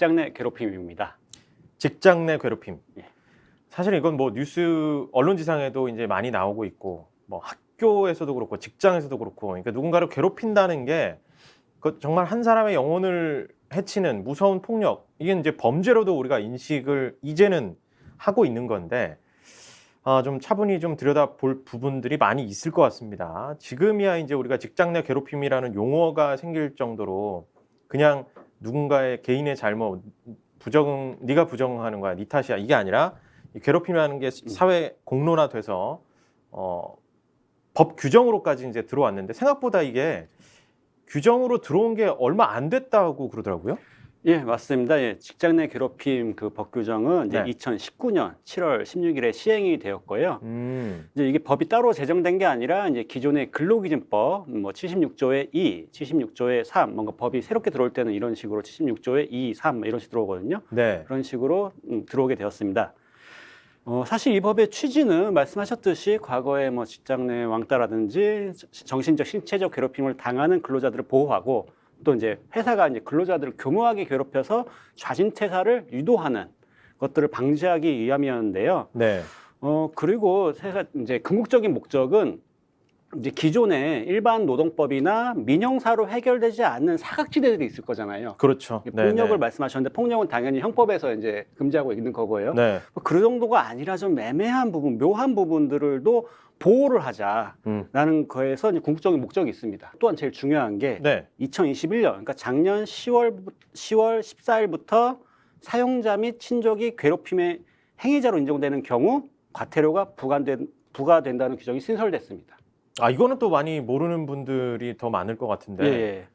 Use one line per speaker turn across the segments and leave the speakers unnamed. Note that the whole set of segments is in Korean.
직장 내 괴롭힘입니다.
직장 내 괴롭힘.
예.
사실 이건 뭐 뉴스 언론지상에도 이제 많이 나오고 있고, 뭐 학교에서도 그렇고 직장에서도 그렇고, 그러니까 누군가를 괴롭힌다는 게 그 정말 한 사람의 영혼을 해치는 무서운 폭력, 이게 이제 범죄로도 우리가 인식을 이제는 하고 있는 건데, 좀 차분히 좀 들여다볼 부분들이 많이 있을 것 같습니다. 지금이야 이제 우리가 직장 내 괴롭힘이라는 용어가 생길 정도로 그냥 누군가의 개인의 잘못, 네가 부정하는 거야, 네 탓이야, 이게 아니라 이 괴롭힘이라는 게 사회 공론화돼서 법 규정으로까지 이제 들어왔는데, 생각보다 이게 규정으로 들어온 게 얼마 안 됐다고 그러더라고요.
예, 맞습니다. 예, 직장 내 괴롭힘 그 법 규정은 이제
네.
2019년 7월 16일에 시행이 되었고요. 이제 이게 법이 따로 제정된 게 아니라 이제 기존의 근로기준법 뭐 76조의 2, 76조의 3, 뭔가 법이 새롭게 들어올 때는 이런 식으로 76조의 2, 3 이런 식으로 들어오거든요.
네.
그런 식으로 들어오게 되었습니다. 사실 이 법의 취지는 말씀하셨듯이 과거에 뭐 직장 내 왕따라든지 정신적, 신체적 괴롭힘을 당하는 근로자들을 보호하고, 또 이제 회사가 이제 근로자들을 교묘하게 괴롭혀서 자진퇴사를 유도하는 것들을 방지하기 위함이었는데요.
네.
그리고 이제 궁극적인 목적은 이제 기존의 일반 노동법이나 민형사로 해결되지 않는 사각지대들이 있을 거잖아요.
그렇죠.
폭력을
네.
말씀하셨는데, 폭력은 당연히 형법에서 이제 금지하고 있는 거고요.
네.
그 정도가 아니라 좀 애매한 부분, 묘한 부분들도 보호를 하자라는 거에서 이제 궁극적인 목적이 있습니다. 또한 제일 중요한 게
네.
2021년, 그러니까 작년 10월 14일부터 사용자 및 친족이 괴롭힘의 행위자로 인정되는 경우 과태료가 부과된다는 규정이 신설됐습니다.
이거는 또 많이 모르는 분들이 더 많을 것 같은데.
예.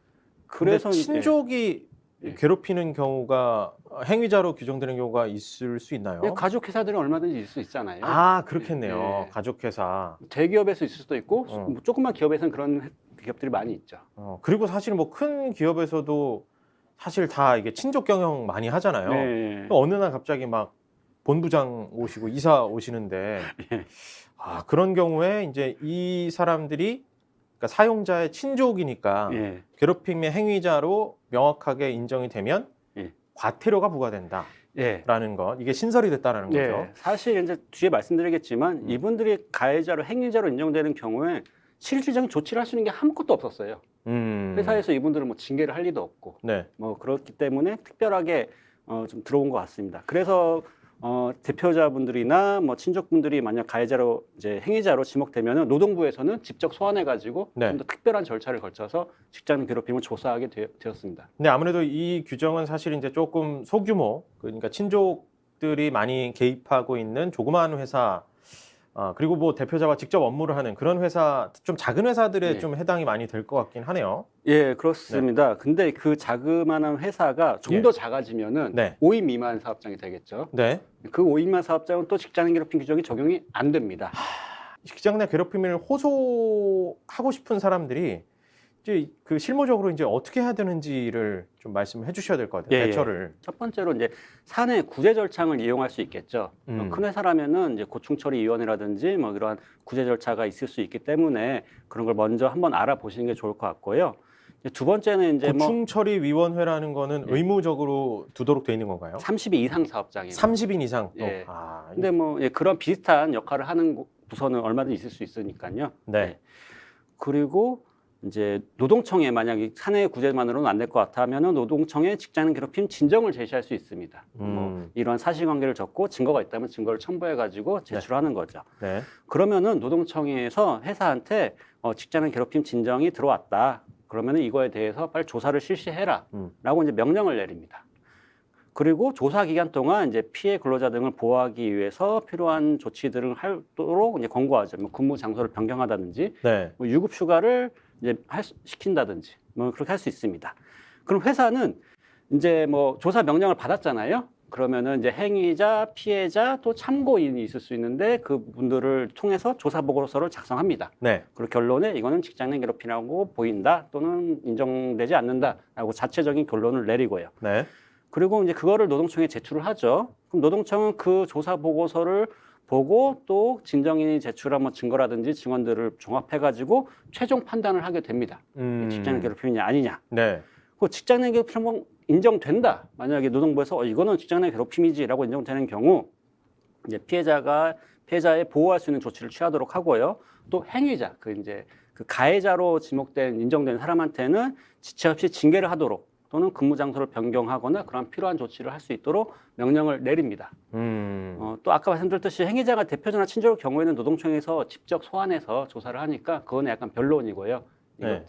그래서
친족이
예.
괴롭히는 경우가 행위자로 규정되는 경우가 있을 수 있나요?
예, 가족 회사들은 얼마든지 있을 수 있잖아요.
그렇겠네요.
예.
가족회사.
대기업에서 있을 수도 있고
어.
뭐 조그만 기업에서는 그런 기업들이 많이 있죠.
그리고 사실 뭐 큰 기업에서도 사실 다 이게 친족 경영 많이 하잖아요.
네.
또 어느 날 갑자기 막 본부장 오시고 이사 오시는데,
예.
그런 경우에 이제 이 사람들이, 그러니까 사용자의 친족이니까
예.
괴롭힘의 행위자로 명확하게 인정이 되면
예.
과태료가 부과된다라는
예.
것, 이게 신설이 됐다라는 거죠.
예. 사실 이제 뒤에 말씀드리겠지만 이분들이 가해자로 행위자로 인정되는 경우에 실질적인 조치를 할 수 있는 게 아무것도 없었어요. 회사에서 이분들을 뭐 징계를 할 리도 없고,
네.
뭐 그렇기 때문에 특별하게 좀 들어온 것 같습니다. 그래서 대표자분들이나 뭐 친족분들이 만약 가해자로 이제 행위자로 지목되면은 노동부에서는 직접 소환해가지고
네.
좀 더 특별한 절차를 거쳐서 직장 괴롭힘을 조사하게 되었습니다.
근데 아무래도 이 규정은 사실 이제 조금 소규모, 그러니까 친족들이 많이 개입하고 있는 조그마한 회사, 그리고 뭐 대표자와 직접 업무를 하는 그런 회사, 좀 작은 회사들에
네.
좀 해당이 많이 될 것 같긴 하네요.
예, 그렇습니다. 근데 그 자그마한 회사가 좀
예.
더 작아지면은
네.
5인 미만 사업장이 되겠죠.
네.
그 5인 미만 사업장은 또 직장 괴롭힘 규정이 적용이 안 됩니다.
직장 내 괴롭힘을 호소하고 싶은 사람들이 이제 그 실무적으로 이제 어떻게 해야 되는지를 좀 말씀해 주셔야 될 것 같아요.
예,
대처를.
첫 번째로 이제 사내 구제 절차를 이용할 수 있겠죠. 큰 회사라면은 이제 고충처리위원회라든지 뭐 이러한 구제 절차가 있을 수 있기 때문에 그런 걸 먼저 한번 알아보시는 게 좋을 것 같고요. 이제 두 번째는 이제
고충처리위원회라는 거는
예.
의무적으로 두도록 돼 있는 건가요?
30인 이상 사업장이에요.
30인 이상. 또.
예. 근데 뭐 그런 비슷한 역할을 하는 부서는 얼마든지 있을 수 있으니까요.
네.
그리고 이제 노동청에 만약에 사내 구제만으로는 안 될 것 같다면은 노동청에 직장 괴롭힘 진정을 제시할 수 있습니다. 뭐 이러한 사실관계를 적고 증거가 있다면 증거를 첨부해 가지고 제출하는 거죠.
네.
그러면은 노동청에서 회사한테 직장 괴롭힘 진정이 들어왔다. 그러면은 이거에 대해서 빨리 조사를 실시해라라고 이제 명령을 내립니다. 그리고 조사 기간 동안 이제 피해 근로자 등을 보호하기 위해서 필요한 조치들을 하도록 이제 권고하죠. 뭐 근무 장소를 변경하다든지,
네.
뭐 유급 휴가를 이제 시킨다든지, 뭐 그렇게 할 수 있습니다. 그럼 회사는 이제 뭐 조사 명령을 받았잖아요. 그러면은 이제 행위자, 피해자, 또 참고인이 있을 수 있는데 그분들을 통해서 조사 보고서를 작성합니다.
네.
그리고 결론에 이거는 직장 내 괴롭힘이라고 보인다 또는 인정되지 않는다라고 자체적인 결론을 내리고요.
네.
그리고 이제 그거를 노동청에 제출을 하죠. 그럼 노동청은 그 조사 보고서를 보고 또 진정인이 제출한 뭐 증거라든지 증언들을 종합해가지고 최종 판단을 하게 됩니다. 직장 내 괴롭힘이냐 아니냐.
네.
그 직장 내 괴롭힘 인정된다. 만약에 노동부에서 이거는 직장 내 괴롭힘이지라고 인정되는 경우 이제 피해자의 보호할 수 있는 조치를 취하도록 하고요. 또 행위자, 그 가해자로 지목된 인정된 사람한테는 지체 없이 징계를 하도록 또는 근무 장소를 변경하거나 그런 필요한 조치를 할 수 있도록 명령을 내립니다. 또 아까 말씀드렸듯이 행위자가 대표자나 친족의 경우에는 노동청에서 직접 소환해서 조사를 하니까 그건 약간 변론이고요.
네.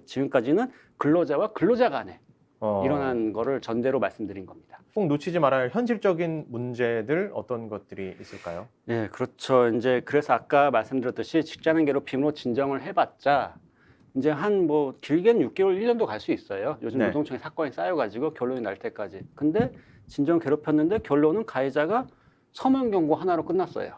지금까지는 근로자와 근로자 간에
어.
일어난 거를 전제로 말씀드린 겁니다.
꼭 놓치지 말아야 할 현실적인 문제들 어떤 것들이 있을까요?
네, 그렇죠. 이제 그래서 아까 말씀드렸듯이 직장 괴롭힘으로 진정을 해봤자 이제 한 뭐 길게는 6개월, 1년도 갈 수 있어요. 요즘
네.
노동청에 사건이 쌓여가지고 결론이 날 때까지. 근데 진정 괴롭혔는데 결론은 가해자가 서면 경고 하나로 끝났어요.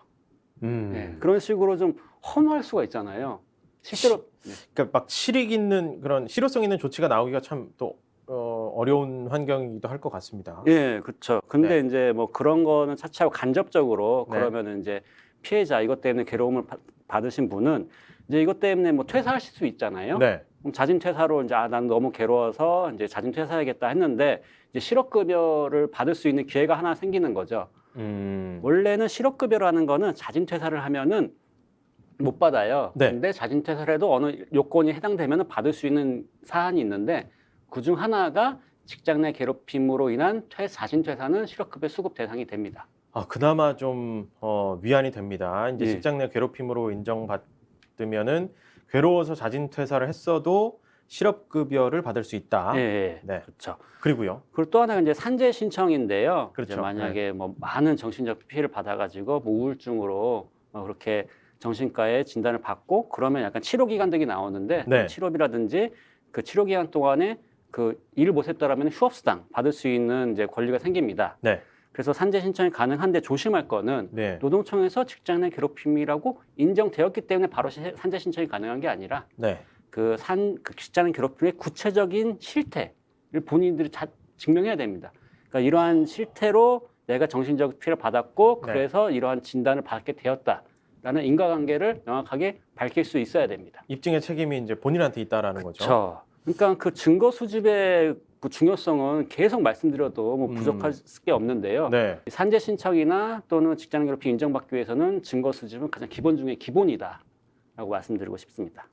네, 그런 식으로 좀 허무할 수가 있잖아요. 실제로
그러니까 막 실익 있는 그런 실효성 있는 조치가 나오기가 참 또 어려운 환경이기도 할 것 같습니다.
예, 그렇죠. 근데
네.
이제 뭐 그런 거는 차치하고 간접적으로
네.
그러면은 이제 피해자 이것 때문에 괴로움을 받으신 분은 이제 이것 때문에 뭐 퇴사하실 수 있잖아요.
네.
그럼 자진 퇴사로 이제 난 너무 괴로워서 이제 자진 퇴사하겠다 했는데 이제 실업급여를 받을 수 있는 기회가 하나 생기는 거죠. 원래는 실업급여라는 거는 자진 퇴사를 하면은 못 받아요.
네.
근데 자진 퇴사를 해도 어느 요건이 해당되면 받을 수 있는 사안이 있는데 그중 하나가 직장 내 괴롭힘으로 인한 자진 퇴사는 실업급여 수급 대상이 됩니다.
아, 그나마 좀 위안이 됩니다. 이제
예.
직장 내 괴롭힘으로 인정받으면은 괴로워서 자진 퇴사를 했어도 실업급여를 받을 수 있다.
예, 예.
네.
그렇죠.
그리고요.
그리고 또 하나가 이제 산재 신청인데요.
그렇죠.
이제 만약에 뭐 많은 정신적 피해를 받아가지고 뭐 우울증으로 그렇게 정신과에 진단을 받고 그러면 약간 치료 기간들이 나오는데
네.
치료비라든지 그 치료 기간 동안에 그 일을 못했다라면 휴업수당 받을 수 있는 이제 권리가 생깁니다.
네.
그래서 산재 신청이 가능한데 조심할 거는
네.
노동청에서 직장 내 괴롭힘이라고 인정되었기 때문에 바로 산재 신청이 가능한 게 아니라
네.
그 직장 내 괴롭힘의 구체적인 실태를 본인들이 다 증명해야 됩니다. 그러니까 이러한 실태로 내가 정신적 피해를 받았고
네.
그래서 이러한 진단을 받게 되었다라는 인과관계를 명확하게 밝힐 수 있어야 됩니다.
입증의 책임이 이제 본인한테 있다라는 거죠.
그렇죠. 그러니까 그 증거 수집의 그 중요성은 계속 말씀드려도 뭐 부족할 게 없는데요.
네.
산재 신청이나 또는 직장 괴롭힘 인정받기 위해서는 증거 수집은 가장 기본 중에 기본이다라고 말씀드리고 싶습니다.